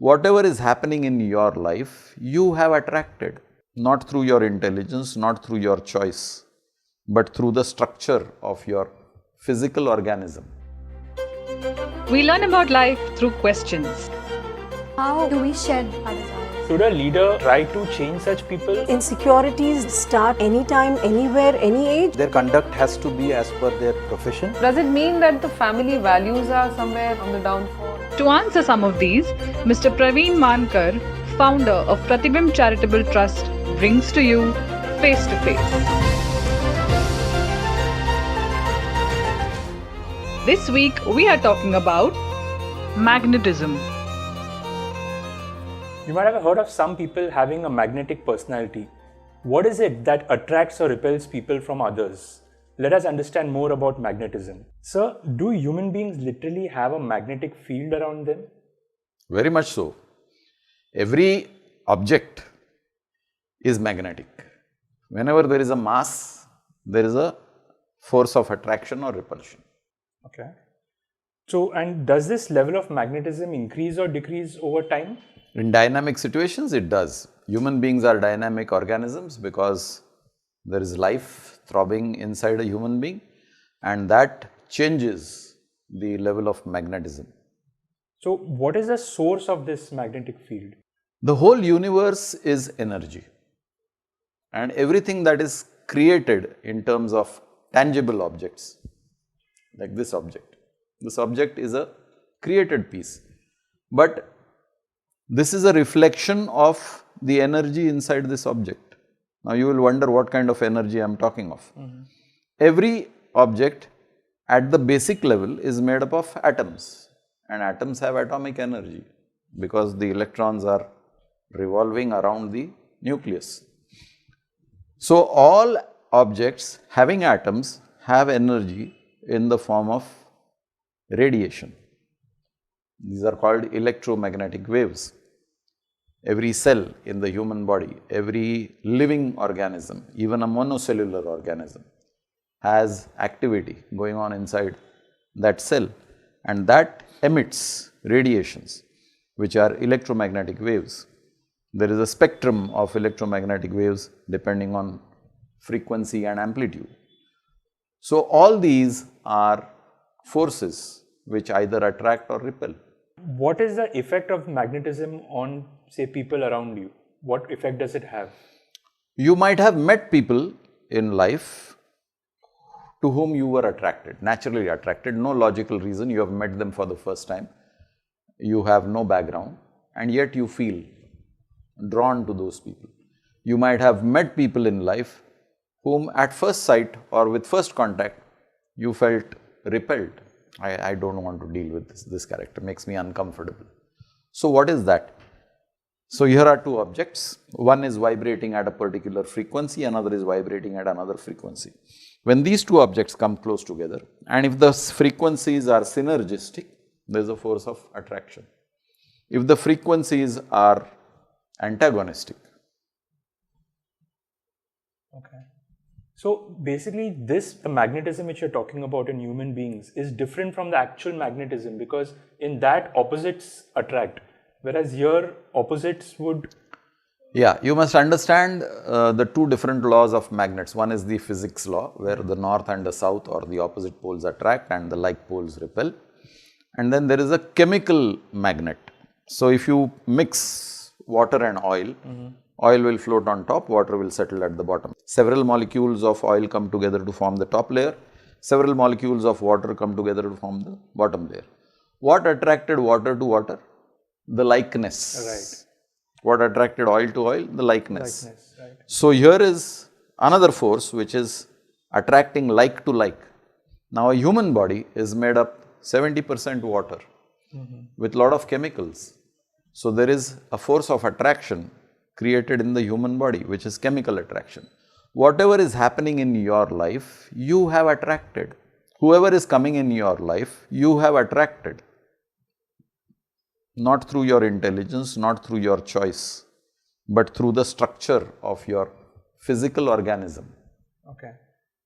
whatever is happening in your life, you have attracted, not through your intelligence, not through your choice, but through the structure of your physical organism. We learn about life through questions. How do we shed our desires? Should a leader try to change such people? Insecurities start anytime, anywhere, any age. Their conduct has to be as per their profession. Does it mean that the family values are somewhere on the downfall? To answer some of these, Mr. Praveen Mankar, founder of Pratibimb Charitable Trust, brings to you Face to Face. This week we are talking about magnetism. You might have heard of some people having a magnetic personality. What is it that attracts or repels people from others? Let us understand more about magnetism. Sir, do human beings literally have a magnetic field around them? Very much so. Every object is magnetic. Whenever there is a mass, there is a force of attraction or repulsion. Okay. So, and does this level of magnetism increase or decrease over time? In dynamic situations, it does. Human beings are dynamic organisms because there is life throbbing inside a human being, and that changes the level of magnetism. So, what is the source of this magnetic field? The whole universe is energy, and everything that is created in terms of tangible objects, like this object is a created piece, but this is a reflection of the energy inside this object. Now you will wonder what kind of energy I am talking of. Every object at the basic level is made up of atoms, and atoms have atomic energy because the electrons are revolving around the nucleus. So all objects having atoms have energy in the form of radiation. These are called electromagnetic waves. Every cell in the human body, every living organism, even a monocellular organism, has activity going on inside that cell, and that emits radiations which are electromagnetic waves. There is a spectrum of electromagnetic waves depending on frequency and amplitude. So all these are forces which either attract or repel. What is the effect of magnetism on, say, people around you? What effect does it have? You might have met people in life to whom you were attracted, naturally attracted, no logical reason, you have met them for the first time, you have no background, and yet you feel drawn to those people. You might have met people in life whom at first sight or with first contact you felt repelled. I don't want to deal with this character, makes me uncomfortable. So what is that? So here are two objects, one is vibrating at a particular frequency, another is vibrating at another frequency. When these two objects come close together, and if the frequencies are synergistic, there is a force of attraction. If the frequencies are antagonistic. Okay. So basically the magnetism which you're talking about in human beings is different from the actual magnetism, because in that opposites attract, whereas here opposites would… Yeah, you must understand the two different laws of magnets. One is the physics law, where the north and the south or the opposite poles attract and the like poles repel. And then there is a chemical magnet. So if you mix water and oil, oil will float on top, water will settle at the bottom. Several molecules of oil come together to form the top layer, several molecules of water come together to form the bottom layer. What attracted water to water? The likeness. Right. What attracted oil to oil? The likeness. Right. So here is another force which is attracting like to like. Now a human body is made up 70% water with lot of chemicals. So there is a force of attraction created in the human body, which is chemical attraction. Whatever is happening in your life, you have attracted. Whoever is coming in your life, you have attracted. Not through your intelligence, not through your choice, but through the structure of your physical organism. Okay.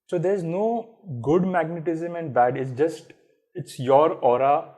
So there's no good magnetism and bad, it's your aura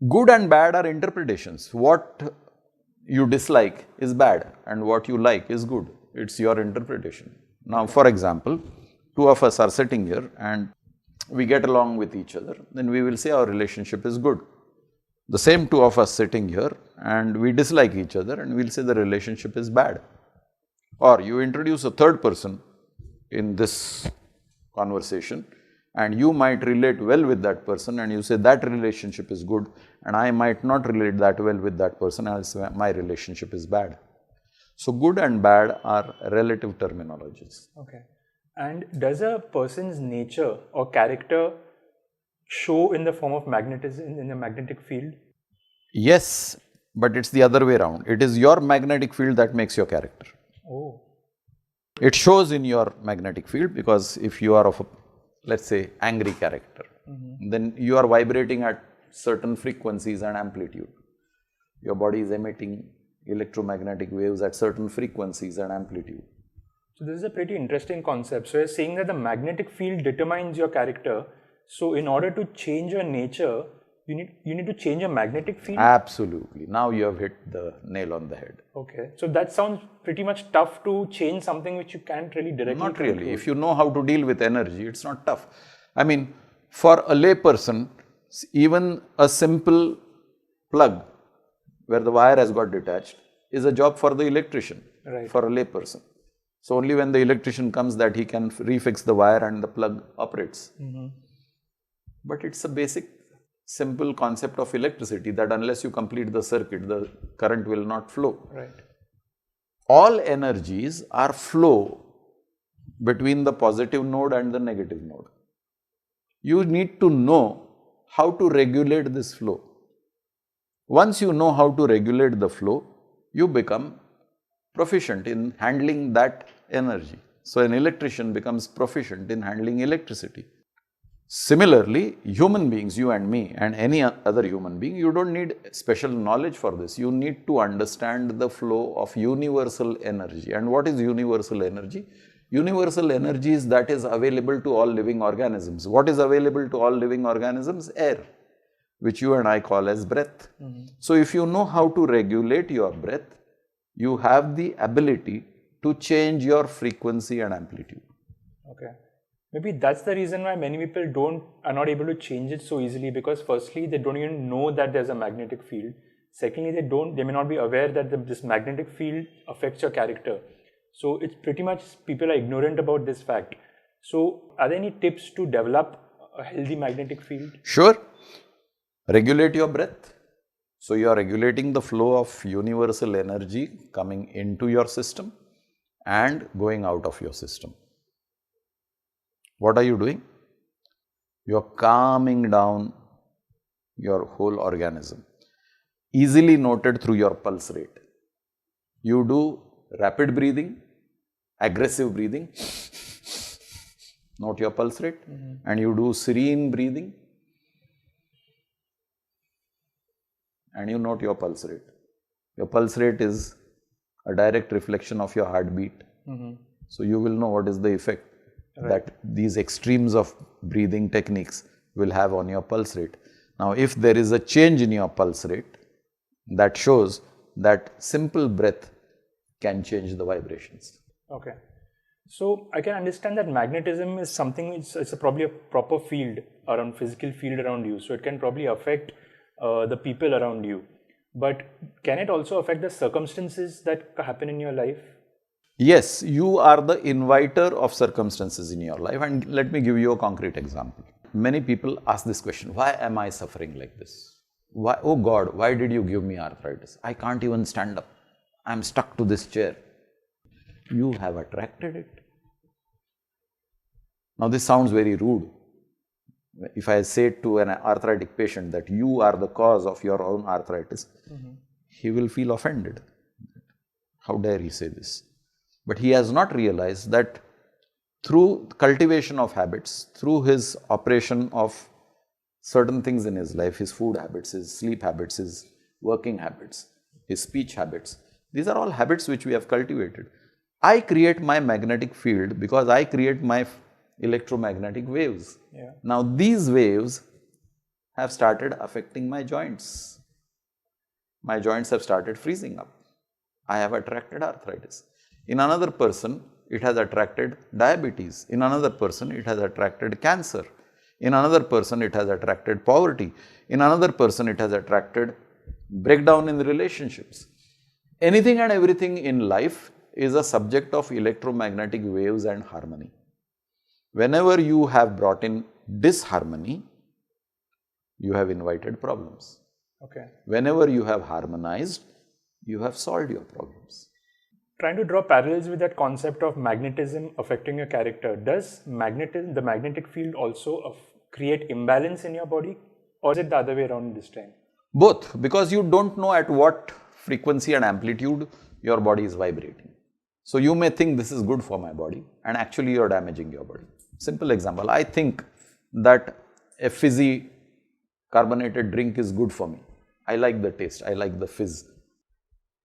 Good and bad are interpretations. What you dislike is bad and what you like is good. It's your interpretation. Now, for example, two of us are sitting here and we get along with each other, then we will say our relationship is good. The same two of us sitting here and we dislike each other and we will say the relationship is bad. Or you introduce a third person in this conversation and you might relate well with that person and you say that relationship is good, and I might not relate that well with that person and I'll say my relationship is bad. So, good and bad are relative terminologies. Okay. And does a person's nature or character show in the form of magnetism in the magnetic field? Yes, but it's the other way around. It is your magnetic field that makes your character. Oh. It shows in your magnetic field because if you are of a, let's say, angry character, then you are vibrating at certain frequencies and amplitude. Your body is emitting electromagnetic waves at certain frequencies and amplitude. So this is a pretty interesting concept. So you're saying that the magnetic field determines your character. So in order to change your nature, you need to change your magnetic field? Absolutely. Now you have hit the nail on the head. Okay. So that sounds pretty much tough to change something which you can't really directly Not really. control. If you know how to deal with energy, it's not tough. I mean, for a layperson, even a simple plug where the wire has got detached is a job for the electrician, Right. for a layperson. So only when the electrician comes that he can refix the wire and the plug operates. But it's a basic, simple concept of electricity that unless you complete the circuit, the current will not flow. Right. All energies are flow between the positive node and the negative node. You need to know how to regulate this flow. Once you know how to regulate the flow, you become proficient in handling that energy. So an electrician becomes proficient in handling electricity. Similarly, human beings, you and me and any other human being, you don't need special knowledge for this. You need to understand the flow of universal energy. And what is universal energy? Universal energy is that is available to all living organisms. What is available to all living organisms? Air, which you and I call as breath. So if you know how to regulate your breath, you have the ability to change your frequency and amplitude. Okay. Maybe that's the reason why many people are not able to change it so easily, because firstly, they don't even know that there's a magnetic field. Secondly, they may not be aware that this magnetic field affects your character. So it's pretty much people are ignorant about this fact. So are there any tips to develop a healthy magnetic field? Sure. Regulate your breath. So you are regulating the flow of universal energy coming into your system and going out of your system. What are you doing? You are calming down your whole organism. Easily noted through your pulse rate. You do rapid breathing, aggressive breathing, note your pulse rate, and you do serene breathing, and you note your pulse rate. Your pulse rate is a direct reflection of your heartbeat. So you will know what is the effect that these extremes of breathing techniques will have on your pulse rate. Now, if there is a change in your pulse rate, that shows that simple breath can change the vibrations. Okay. So I can understand that magnetism is something, it's probably a proper field around, physical field around you. So it can probably affect the people around you. But can it also affect the circumstances that happen in your life? Yes, you are the inviter of circumstances in your life, and let me give you a concrete example. Many people ask this question, why am I suffering like this? Why, oh God, why did you give me arthritis? I can't even stand up. I am stuck to this chair. You have attracted it. Now this sounds very rude. If I say to an arthritic patient that you are the cause of your own arthritis, he will feel offended. How dare he say this? But he has not realized that through cultivation of habits, through his operation of certain things in his life, his food habits, his sleep habits, his working habits, his speech habits, these are all habits which we have cultivated. I create my magnetic field because I create my electromagnetic waves. Yeah. Now these waves have started affecting my joints. My joints have started freezing up. I have attracted arthritis. In another person, it has attracted diabetes. In another person, it has attracted cancer. In another person, it has attracted poverty. In another person, it has attracted breakdown in the relationships. Anything and everything in life is a subject of electromagnetic waves and harmony. Whenever you have brought in disharmony, you have invited problems. Okay. Whenever you have harmonized, you have solved your problems. Trying to draw parallels with that concept of magnetism affecting your character, does the magnetic field also create imbalance in your body, or is it the other way around this time? Both, because you don't know at what frequency and amplitude your body is vibrating. So you may think this is good for my body, and actually you are damaging your body. Simple example, I think that a fizzy carbonated drink is good for me. I like the taste, I like the fizz.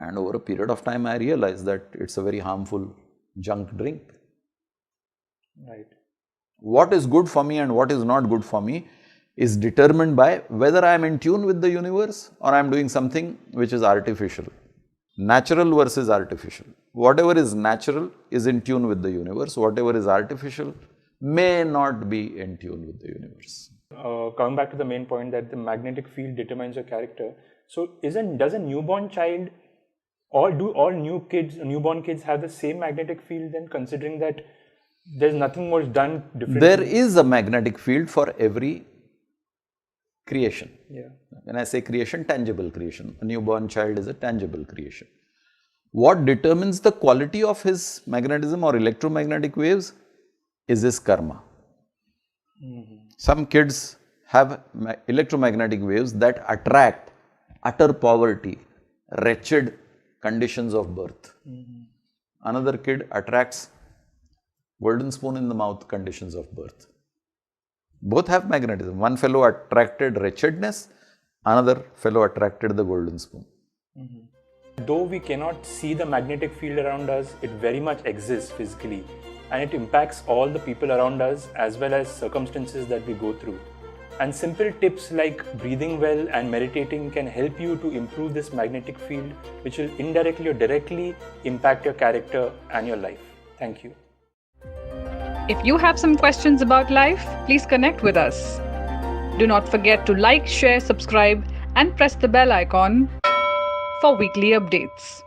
And over a period of time, I realized that it's a very harmful junk drink. Right. What is good for me and what is not good for me is determined by whether I am in tune with the universe or I am doing something which is artificial. Natural versus artificial. Whatever is natural is in tune with the universe. Whatever is artificial may not be in tune with the universe. Coming back to the main point that the magnetic field determines your character. So does a newborn child, or do all newborn kids have the same magnetic field then, considering that there's nothing more done differently? There is a magnetic field for every creation. Yeah. When I say creation, tangible creation. A newborn child is a tangible creation. What determines the quality of his magnetism or electromagnetic waves is his karma. Some kids have electromagnetic waves that attract utter poverty, wretched conditions of birth. Another kid attracts golden spoon in the mouth conditions of birth. Both have magnetism. One fellow attracted wretchedness, another fellow attracted the golden spoon. Though we cannot see the magnetic field around us, it very much exists physically, and it impacts all the people around us as well as circumstances that we go through. And simple tips like breathing well and meditating can help you to improve this magnetic field, which will indirectly or directly impact your character and your life. Thank you. If you have some questions about life, please connect with us. Do not forget to like, share, subscribe, and press the bell icon for weekly updates.